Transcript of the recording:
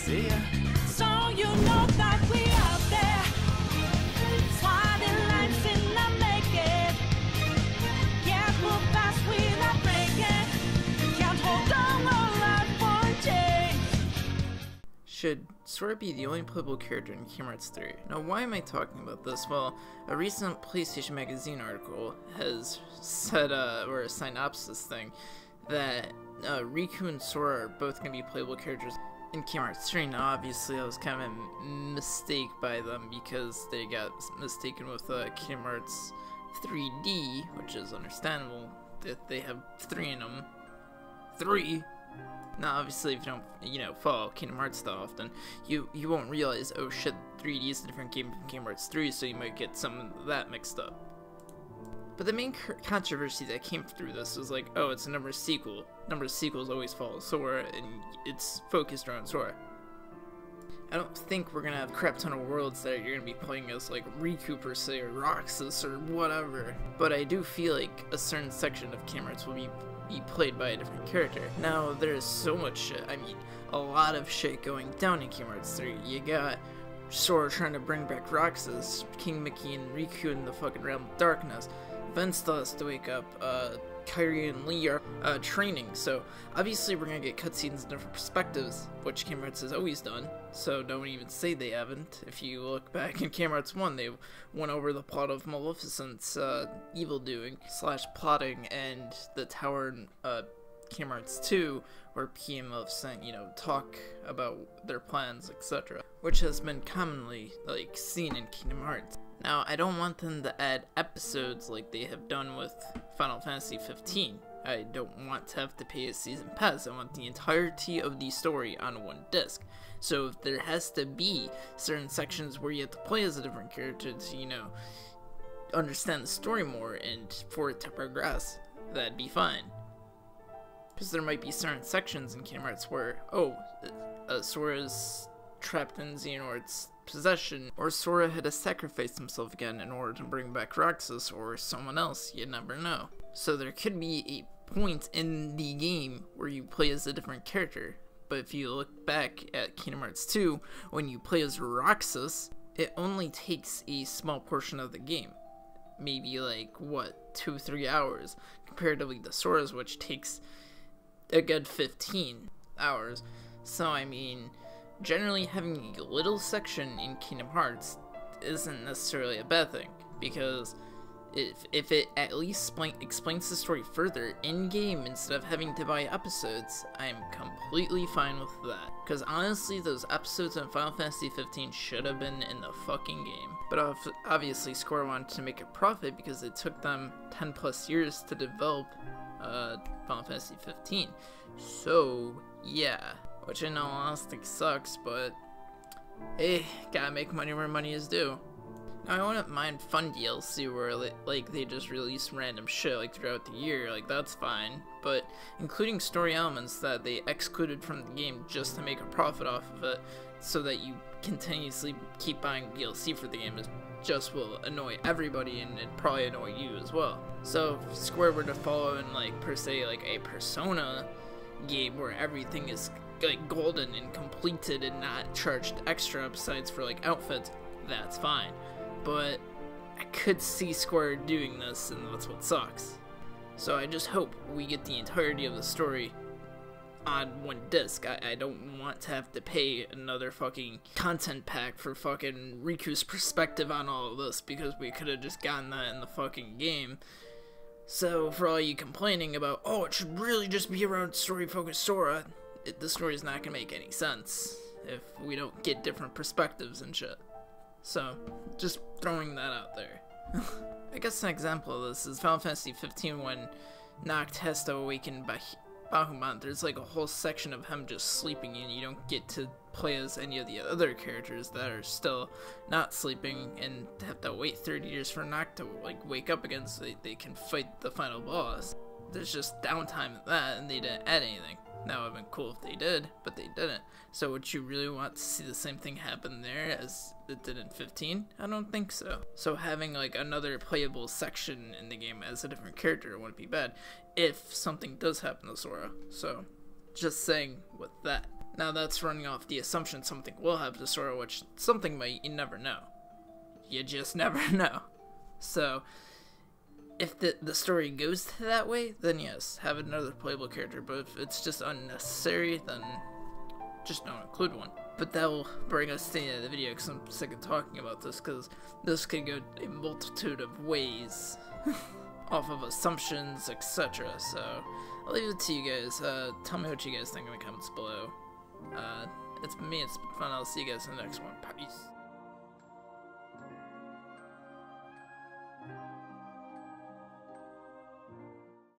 See ya. So you know that we out there, sliding lines in the making. Can't move fast without breaking. Can't hold on our life for change. Should Sora be the only playable character in Kingdom Hearts 3? Now, why am I talking about this? Well, a recent PlayStation Magazine article has said, or a synopsis thing, that Riku and Sora are both going to be playable characters in Kingdom Hearts 3. Now, obviously, that was kind of a mistake by them because they got mistaken with Kingdom Hearts 3D, which is understandable that they have 3 in them. 3? Now, obviously, if you don't, follow Kingdom Hearts that often, you won't realize, oh shit, 3D is a different game from Kingdom Hearts 3, so you might get some of that mixed up. But the main controversy that came through this was like, oh, it's a number sequel. Number sequels always follow Sora, and it's focused around Sora. I don't think we're gonna have a crap ton of worlds that you're gonna be playing as like Riku per se, or Roxas, or whatever. But I do feel like a certain section of Kingdom Hearts will be played by a different character. Now, there's so much shit, I mean, a lot of shit going down in Kingdom Hearts 3. You got Sora trying to bring back Roxas, King Mickey and Riku in the fucking Realm of Darkness, Ven still has to wake up, Kairi and Lee are training, so obviously we're gonna get cutscenes in different perspectives, which Kingdom Hearts has always done, so don't even say they haven't. If you look back in Kingdom Hearts 1, they went over the plot of Maleficent's evil doing / plotting, and the tower in Kingdom Hearts 2, where PM Maleficent, talk about their plans, etc., which has been commonly, seen in Kingdom Hearts. Now, I don't want them to add episodes like they have done with Final Fantasy 15. I don't want to have to pay a season pass. I want the entirety of the story on one disc. So if there has to be certain sections where you have to play as a different character to, understand the story more and for it to progress, that'd be fine. Because there might be certain sections in Kingdom Hearts where, Sora's trapped in Xehanort's possession, or Sora had to sacrifice himself again in order to bring back Roxas or someone else, you never know. So there could be a point in the game where you play as a different character, but if you look back at Kingdom Hearts 2, when you play as Roxas, it only takes a small portion of the game. Maybe 2-3 hours, comparatively to Sora's, which takes a good 15 hours. So I mean, generally having a little section in Kingdom Hearts isn't necessarily a bad thing, because if it at least explains the story further in-game instead of having to buy episodes, I'm completely fine with that. Because honestly, those episodes in Final Fantasy 15 should have been in the fucking game. But obviously Square wanted to make a profit because it took them 10 plus years to develop Final Fantasy 15. So, yeah. Which in all honesty sucks, but hey, gotta make money where money is due. Now, I wouldn't mind fun DLC where they just release random shit throughout the year, that's fine. But including story elements that they excluded from the game just to make a profit off of it, so that you continuously keep buying DLC for the game, just will annoy everybody, and it'd probably annoy you as well. So if Square were to follow in per se a Persona game where everything is golden and completed and not charged extra besides for outfits, that's fine. But I could see Square doing this, and that's what sucks. So I just hope we get the entirety of the story on one disc. I don't want to have to pay another fucking content pack for fucking Riku's perspective on all of this, because we could have just gotten that in the fucking game. So for all you complaining about, oh, it should really just be around story-focused Sora, the story's not gonna make any sense if we don't get different perspectives and shit. So, just throwing that out there. I guess an example of this is Final Fantasy 15 when Noct has to awaken Bahamut. There's a whole section of him just sleeping, and you don't get to play as any of the other characters that are still not sleeping and have to wait 30 years for Noct to wake up again so they can fight the final boss. There's just downtime at that, and they didn't add anything. Now, it would have been cool if they did, but they didn't. So would you really want to see the same thing happen there as it did in 15? I don't think so. So having another playable section in the game as a different character wouldn't be bad if something does happen to Sora. So just saying with that. Now that's running off the assumption something will happen to Sora, which something might, you never know. You just never know. So, if the story goes that way, then yes, have another playable character, but if it's just unnecessary, then just don't include one. But that will bring us to the end of the video, because I'm sick of talking about this, because this could go a multitude of ways, off of assumptions, etc. So, I'll leave it to you guys. Tell me what you guys think in the comments below. It's been me, it's been fun. I'll see you guys in the next one. Peace.